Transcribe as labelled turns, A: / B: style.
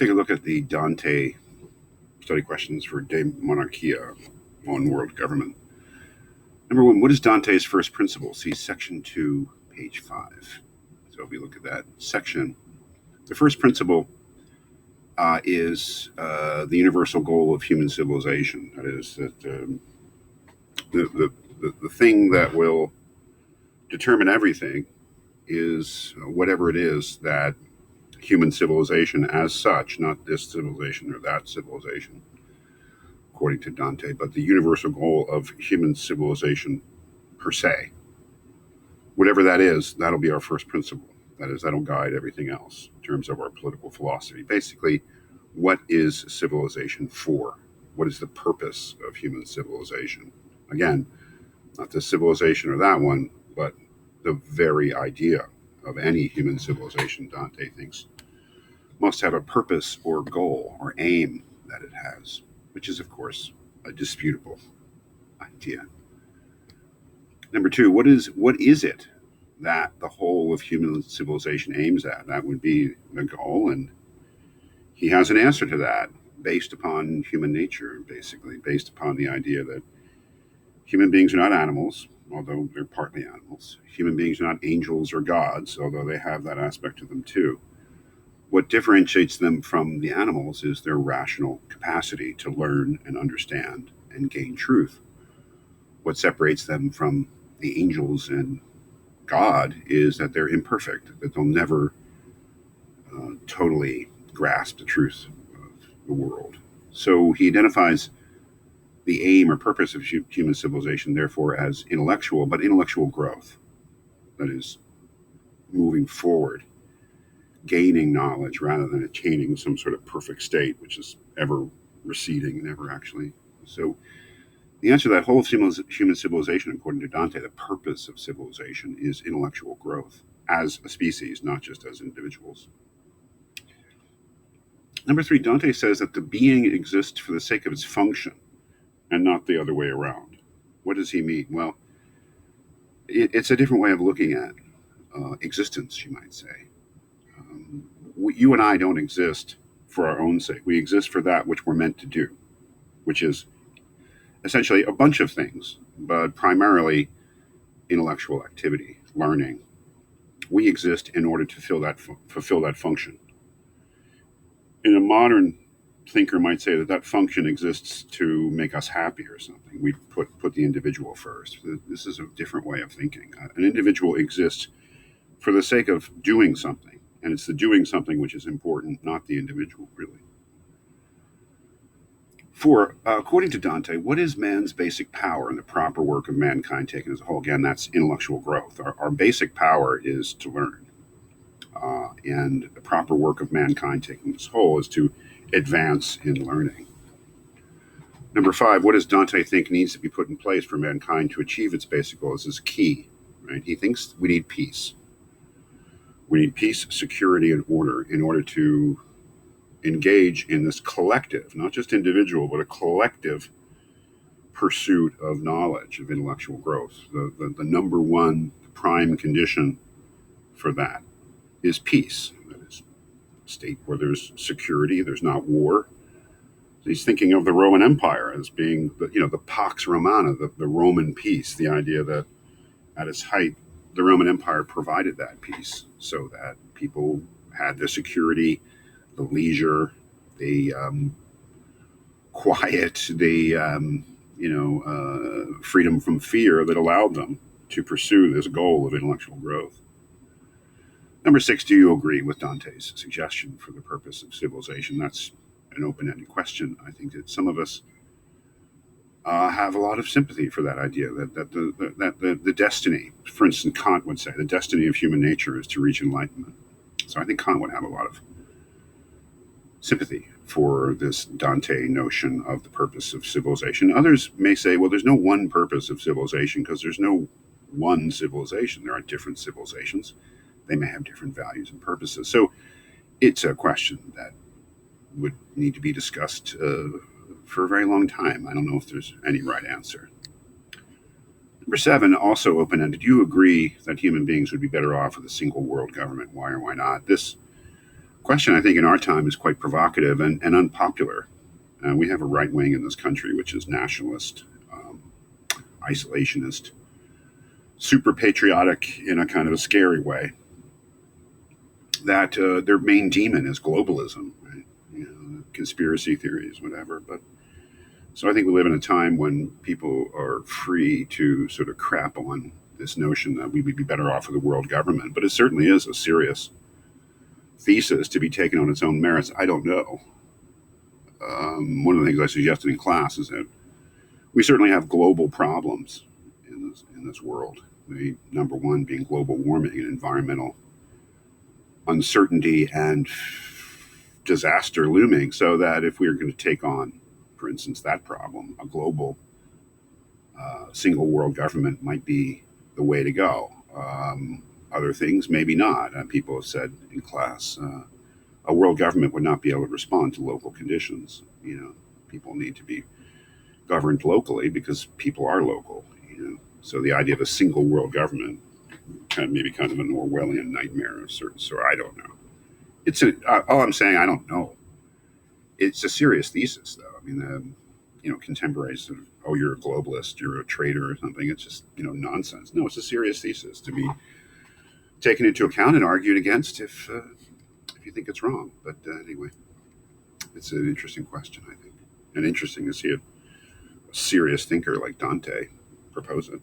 A: Take a look at the Dante study questions for De Monarchia, One World Government. Number one, what is Dante's first principle? See section 2, page 5. So if we look at that section, the first principle is the universal goal of human civilization. That is, that the thing that will determine everything is whatever it is that human civilization as such, not this civilization or that civilization, according to Dante, but the universal goal of human civilization per se. Whatever that is, that'll be our first principle. That is, that'll guide everything else in terms of our political philosophy. Basically, what is civilization for? What is the purpose of human civilization? Again, not this civilization or that one, but the very idea of any human civilization, Dante thinks, must have a purpose or goal or aim that it has, which is, of course, a disputable idea. Number two, what is it that the whole of human civilization aims at? That would be the goal, and he has an answer to that based upon human nature, basically, based upon the idea that human beings are not animals, although they're partly animals. Human beings are not angels or gods, although they have that aspect to them too. What differentiates them from the animals is their rational capacity to learn and understand and gain truth. What separates them from the angels and God is that they're imperfect, that they'll never totally grasp the truth of the world. So he identifies the aim or purpose of human civilization, therefore, as intellectual, but intellectual growth. That is, moving forward, gaining knowledge rather than attaining some sort of perfect state, which is ever receding, never actually. So the answer to that whole human civilization, according to Dante, the purpose of civilization is intellectual growth as a species, not just as individuals. Number three, Dante says that the being exists for the sake of its function and not the other way around. What does he mean? Well, it's a different way of looking at existence, you might say. You and I don't exist for our own sake. We exist for that which we're meant to do, which is essentially a bunch of things, but primarily intellectual activity, learning. We exist in order to fulfill that function. In a modern thinker might say that that function exists to make us happy or something. We put the individual first. This is a different way of thinking. An individual exists for the sake of doing something, and it's the doing something which is important, not the individual, really. Four, according to Dante, what is man's basic power and the proper work of mankind taken as a whole? Again, that's intellectual growth. Our basic power is to learn. And the proper work of mankind taken as a whole is to advance in learning. Number five, what does Dante think needs to be put in place for mankind to achieve its basic goals is key. Right? He thinks we need peace. We need peace, security, and order in order to engage in this collective, not just individual, but a collective pursuit of knowledge, of intellectual growth. The number one prime condition for that is peace. That is a state where there's security, there's not war. He's thinking of the Roman Empire as being the Pax Romana, the Roman peace, the idea that at its height, the Roman Empire provided that peace so that people had the security, the leisure, the quiet, the freedom from fear that allowed them to pursue this goal of intellectual growth. Number six, do you agree with Dante's suggestion for the purpose of civilization? That's an open-ended question. I think that some of us have a lot of sympathy for that idea that the destiny, for instance, Kant would say, the destiny of human nature is to reach enlightenment. So I think Kant would have a lot of sympathy for this Dante notion of the purpose of civilization. Others may say, well, there's no one purpose of civilization because there's no one civilization. There are different civilizations. They may have different values and purposes. So it's a question that would need to be discussed for a very long time. I don't know if there's any right answer. Number seven, also open-ended. Do you agree that human beings would be better off with a single world government? Why or why not? This question, I think, in our time is quite provocative and unpopular. We have a right wing in this country which is nationalist, isolationist, super patriotic in a kind of a scary way. That their main demon is globalism, right? Conspiracy theories, whatever. But so I think we live in a time when people are free to sort of crap on this notion that we would be better off with a world government. But it certainly is a serious thesis to be taken on its own merits. I don't know. One of the things I suggested in class is that we certainly have global problems in this world. The number one being global warming and environmental uncertainty and disaster looming. So that if we are going to take on, for instance, that problem, a global single world government might be the way to go. Other things, maybe not. People have said in class, a world government would not be able to respond to local conditions. People need to be governed locally because people are local. So the idea of a single world government maybe kind of an Orwellian nightmare of certain sort. I don't know. All I'm saying. I don't know. It's a serious thesis, though. I mean, contemporaries sort of, oh, you're a globalist, you're a traitor or something. It's just nonsense. No, it's a serious thesis to be taken into account and argued against if you think it's wrong. But anyway, it's an interesting question, I think, and interesting to see a serious thinker like Dante propose it.